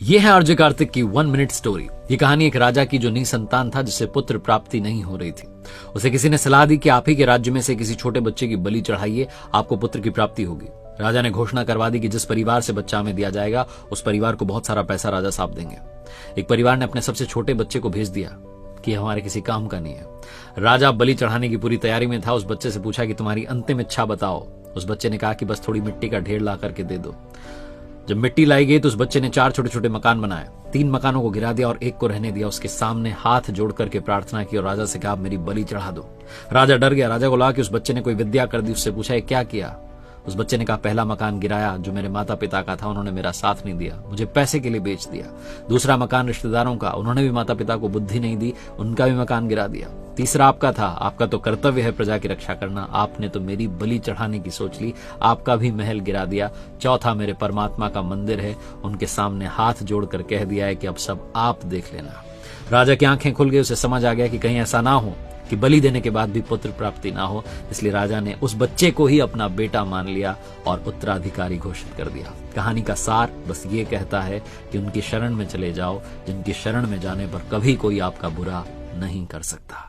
ये है आरजे कार्तिक की 1 मिनट स्टोरी। ये कहानी एक राजा की जो निसंतान था, जिसे पुत्र प्राप्ति नहीं हो रही थी। उसे किसी ने सलाह दी कि आप ही के राज्य में से किसी छोटे बच्चे की बलि चढ़ाइए, आपको पुत्र की प्राप्ति होगी। राजा ने घोषणा करवा दी कि जिस परिवार से बच्चा हमें दिया जाएगा, उस परिवार को बहुत सारा पैसा राजा साहब देंगे। एक परिवार ने अपने सबसे छोटे बच्चे को भेज दिया कि हमारे किसी काम का नहीं है। राजा बलि चढ़ाने की पूरी तैयारी में था। उस बच्चे से पूछा कि तुम्हारी अंतिम इच्छा बताओ। उस बच्चे ने कहा कि बस थोड़ी मिट्टी का ढेर ला करके दे दो। जब मिट्टी लाई गई तो उस बच्चे ने 4 छोटे छोटे मकान बनाए। 3 मकानों को गिरा दिया और एक को रहने दिया। उसके सामने हाथ जोड़ करके प्रार्थना की और राजा से कहा, मेरी बलि चढ़ा दो। राजा डर गया। राजा को लगा कि उस बच्चे ने कोई विद्या कर दी। उससे पूछा, ये क्या किया? उस बच्चे ने कहा, पहला मकान गिराया जो मेरे माता पिता का था, उन्होंने मेरा साथ नहीं दिया, मुझे पैसे के लिए बेच दिया। दूसरा मकान रिश्तेदारों का, उन्होंने भी माता पिता को बुद्धि नहीं दी, उनका भी मकान गिरा दिया। तीसरा आपका था, आपका तो कर्तव्य है प्रजा की रक्षा करना, आपने तो मेरी बलि चढ़ाने की सोच ली, आपका भी महल गिरा दिया। चौथा मेरे परमात्मा का मंदिर है, उनके सामने हाथ जोड़कर कह दिया है कि अब सब आप देख लेना। राजा की आंखें खुल गई। उसे समझ आ गया कि कहीं ऐसा ना हो कि बलि देने के बाद भी पुत्र प्राप्ति ना हो। इसलिए राजा ने उस बच्चे को ही अपना बेटा मान लिया और उत्तराधिकारी घोषित कर दिया। कहानी का सार बस ये कहता है कि उनकी शरण में चले जाओ, जिनकी शरण में जाने पर कभी कोई आपका बुरा नहीं कर सकता।